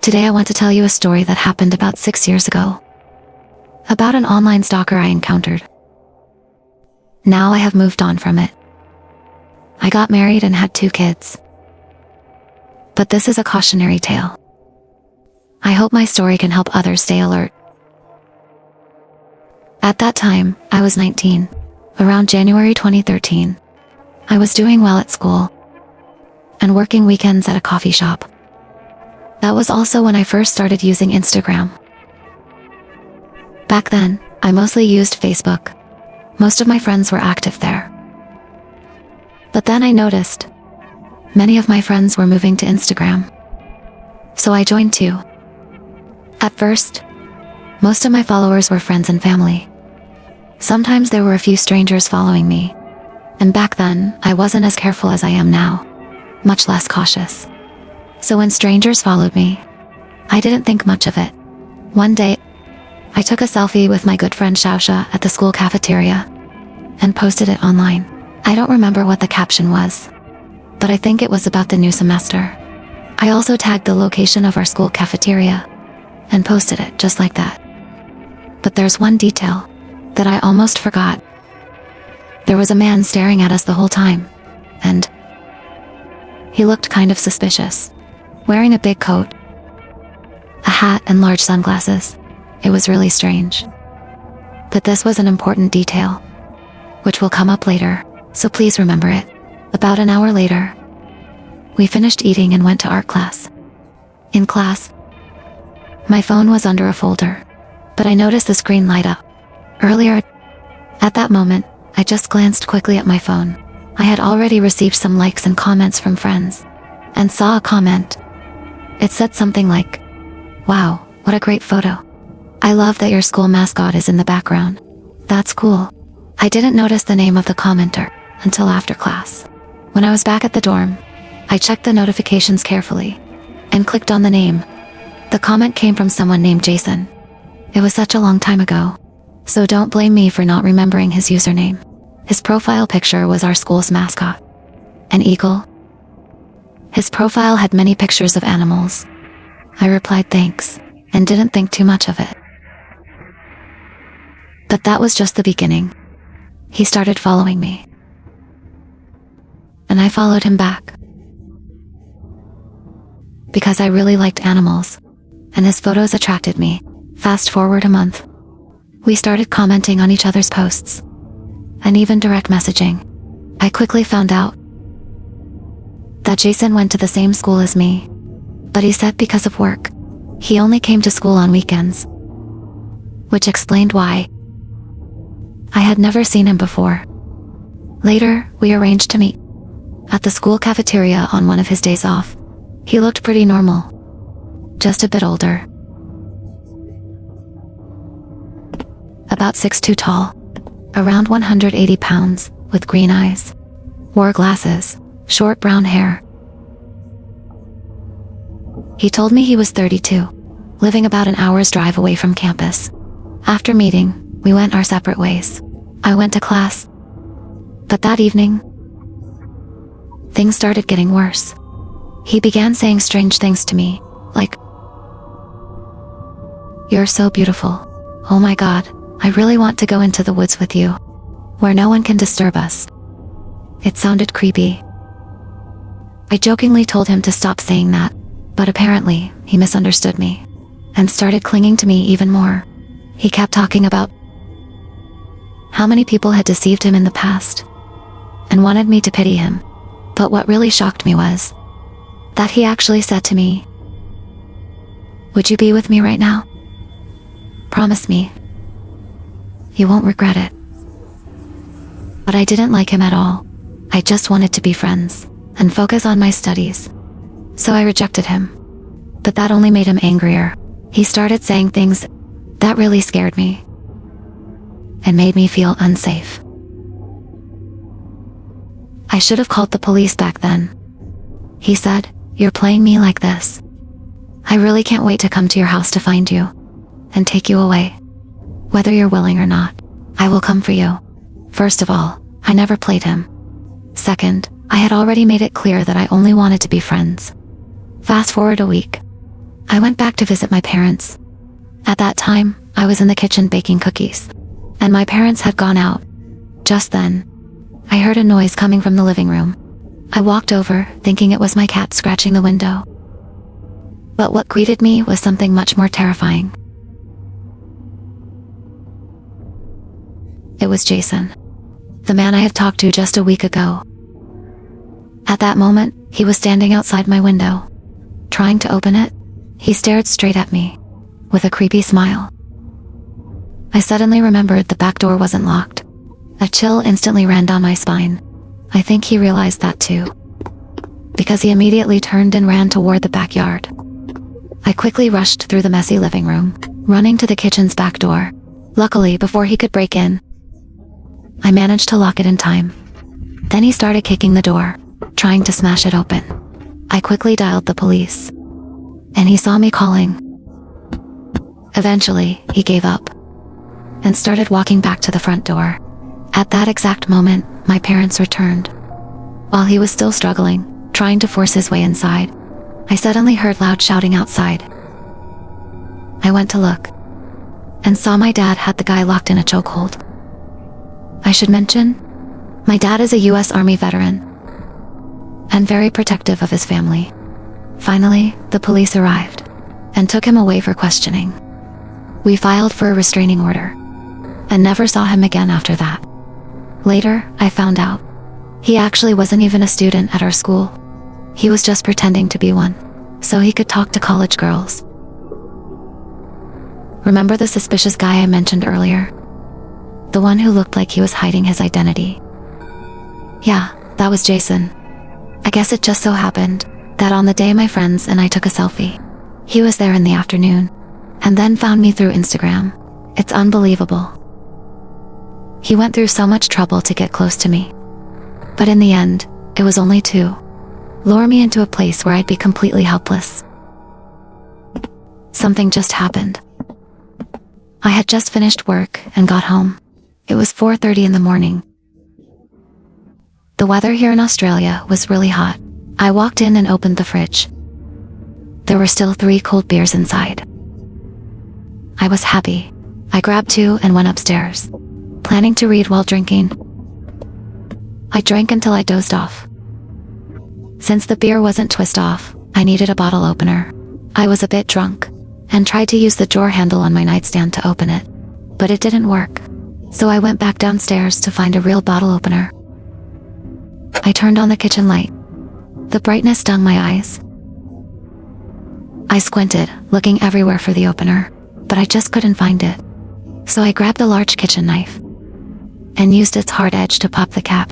Today I want to tell you a story that happened about 6 years ago. About an online stalker I encountered. Now I have moved on from it. I got married and had 2 kids. But this is a cautionary tale. I hope my story can help others stay alert. At that time, I was 19, around January 2013. I was doing well at school and working weekends at a coffee shop. That was also when I first started using Instagram. Back then, I mostly used Facebook. Most of my friends were active there. But then I noticed many of my friends were moving to Instagram. So I joined too. At first, most of my followers were friends and family. Sometimes there were a few strangers following me. And back then, I wasn't as careful as I am now, much less cautious. So when strangers followed me, I didn't think much of it. One day, I took a selfie with my good friend Shausha at the school cafeteria and posted it online. I don't remember what the caption was, but I think it was about the new semester. I also tagged the location of our school cafeteria and posted it just like that. But there's one detail that I almost forgot. There was a man staring at us the whole time, and he looked kind of suspicious, wearing a big coat, a hat, and large sunglasses. It was really strange. But this was an important detail, which will come up later, so please remember it. About an hour later, we finished eating and went to art class. In class, my phone was under a folder, but I noticed the screen light up. Earlier, at that moment, I just glanced quickly at my phone. I had already received some likes and comments from friends, and saw a comment. It said something like, "Wow, what a great photo. I love that your school mascot is in the background. That's cool." I didn't notice the name of the commenter until after class. When I was back at the dorm, I checked the notifications carefully and clicked on the name. The comment came from someone named Jason. It was such a long time ago, so don't blame me for not remembering his username. His profile picture was our school's mascot, an eagle. His profile had many pictures of animals. I replied thanks, and didn't think too much of it. But that was just the beginning. He started following me, and I followed him back. Because I really liked animals, and his photos attracted me. Fast forward a month. We started commenting on each other's posts, and even direct messaging. I quickly found out that Jason went to the same school as me, but he said because of work, he only came to school on weekends, which explained why I had never seen him before. Later, we arranged to meet at the school cafeteria on one of his days off. He looked pretty normal, just a bit older. About 6'2" tall, around 180 pounds, with green eyes, wore glasses, short brown hair. He told me he was 32, living about an hour's drive away from campus. After meeting, we went our separate ways. I went to class, but that evening, things started getting worse. He began saying strange things to me, like, "You're so beautiful. Oh my God, I really want to go into the woods with you, where no one can disturb us." It sounded creepy. I jokingly told him to stop saying that, but apparently, he misunderstood me, and started clinging to me even more. He kept talking about how many people had deceived him in the past, and wanted me to pity him. But what really shocked me was that he actually said to me, "Would you be with me right now? Promise me. You won't regret it." But I didn't like him at all. I just wanted to be friends and focus on my studies. So I rejected him. But that only made him angrier. He started saying things that really scared me and made me feel unsafe. I should have called the police back then. He said, "You're playing me like this. I really can't wait to come to your house to find you and take you away. Whether you're willing or not, I will come for you." First of all, I never played him. Second, I had already made it clear that I only wanted to be friends. Fast forward a week. I went back to visit my parents. At that time, I was in the kitchen baking cookies, and my parents had gone out. Just then, I heard a noise coming from the living room. I walked over, thinking it was my cat scratching the window. But what greeted me was something much more terrifying. It was Jason, the man I had talked to just a week ago. At that moment, he was standing outside my window. Trying to open it, he stared straight at me, with a creepy smile. I suddenly remembered the back door wasn't locked. A chill instantly ran down my spine. I think he realized that too, because he immediately turned and ran toward the backyard. I quickly rushed through the messy living room, running to the kitchen's back door. Luckily, before he could break in, I managed to lock it in time. Then he started kicking the door, trying to smash it open. I quickly dialed the police, and he saw me calling. Eventually, he gave up and started walking back to the front door. At that exact moment, my parents returned. While he was still struggling, trying to force his way inside, I suddenly heard loud shouting outside. I went to look and saw my dad had the guy locked in a chokehold. I should mention, my dad is a US Army veteran and very protective of his family. Finally, the police arrived and took him away for questioning. We filed for a restraining order and never saw him again after that. Later, I found out he actually wasn't even a student at our school. He was just pretending to be one, so he could talk to college girls. Remember the suspicious guy I mentioned earlier? The one who looked like he was hiding his identity? Yeah, that was Jason. I guess it just so happened that on the day my friends and I took a selfie, he was there in the afternoon, and then found me through Instagram. It's unbelievable. He went through so much trouble to get close to me. But in the end, it was only to lure me into a place where I'd be completely helpless. Something just happened. I had just finished work and got home. It was 4:30 in the morning. The weather here in Australia was really hot. I walked in and opened the fridge. There were still 3 cold beers inside. I was happy. I grabbed 2 and went upstairs, planning to read while drinking. I drank until I dozed off. Since the beer wasn't twist off, I needed a bottle opener. I was a bit drunk and tried to use the drawer handle on my nightstand to open it, but it didn't work. So I went back downstairs to find a real bottle opener. I turned on the kitchen light. The brightness stung my eyes. I squinted, looking everywhere for the opener, but I just couldn't find it. So I grabbed a large kitchen knife and used its hard edge to pop the cap.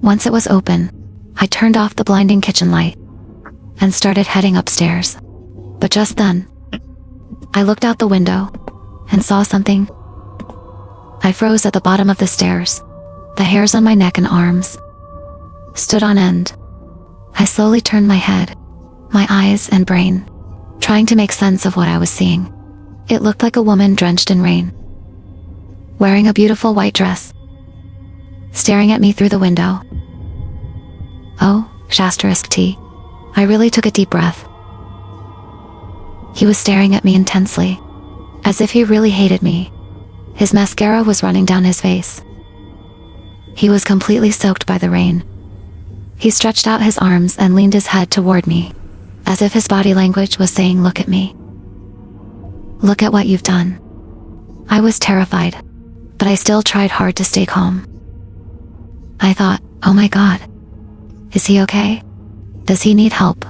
Once it was open, I turned off the blinding kitchen light and started heading upstairs. But just then, I looked out the window and saw something. I froze at the bottom of the stairs. The hairs on my neck and arms stood on end. I slowly turned my head, my eyes and brain, trying to make sense of what I was seeing. It looked like a woman drenched in rain, wearing a beautiful white dress, staring at me through the window. Oh, *T. I really took a deep breath. He was staring at me intensely, as if he really hated me. His mascara was running down his face. He was completely soaked by the rain. He stretched out his arms and leaned his head toward me, as if his body language was saying, "Look at me. Look at what you've done." I was terrified, but I still tried hard to stay calm. I thought, oh my God, is he okay? Does he need help?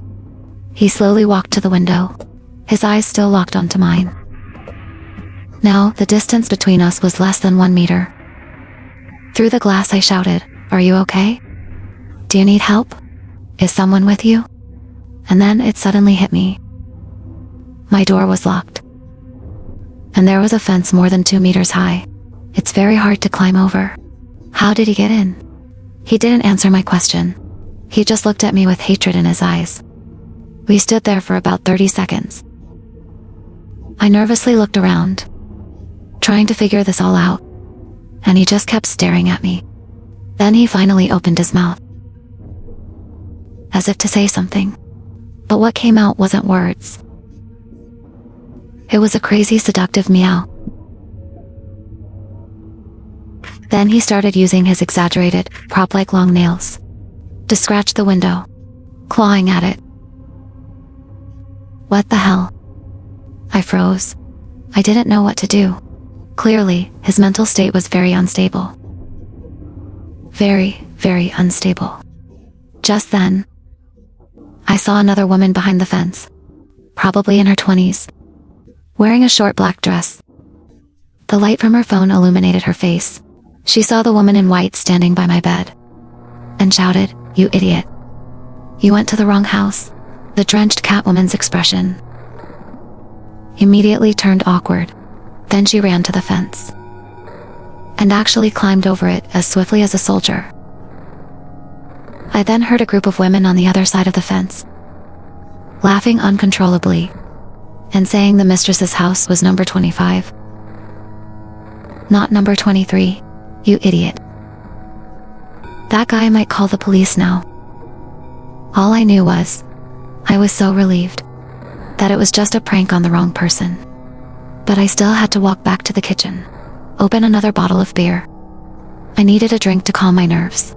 He slowly walked to the window, his eyes still locked onto mine. Now, the distance between us was less than 1 meter. Through the glass I shouted, "Are you okay? Do you need help? Is someone with you?" And then it suddenly hit me. My door was locked, and there was a fence more than 2 meters high. It's very hard to climb over. How did he get in? He didn't answer my question. He just looked at me with hatred in his eyes. We stood there for about 30 seconds. I nervously looked around, trying to figure this all out, and he just kept staring at me. Then he finally opened his mouth, as if to say something, but what came out wasn't words. It was a crazy, seductive meow. Then he started using his exaggerated, prop-like long nails to scratch the window, clawing at it. What the hell? I froze. I didn't know what to do. Clearly, his mental state was very unstable. Very, very unstable. Just then, I saw another woman behind the fence, probably in her 20s, wearing a short black dress. The light from her phone illuminated her face. She saw the woman in white standing by my bed and shouted, "You idiot. You went to the wrong house." The drenched Catwoman's expression immediately turned awkward. Then she ran to the fence and actually climbed over it as swiftly as a soldier. I then heard a group of women on the other side of the fence laughing uncontrollably and saying the mistress's house was number 25, not number 23. You idiot. That guy might call the police now. All I knew was, I was so relieved that it was just a prank on the wrong person. But I still had to walk back to the kitchen, open another bottle of beer. I needed a drink to calm my nerves.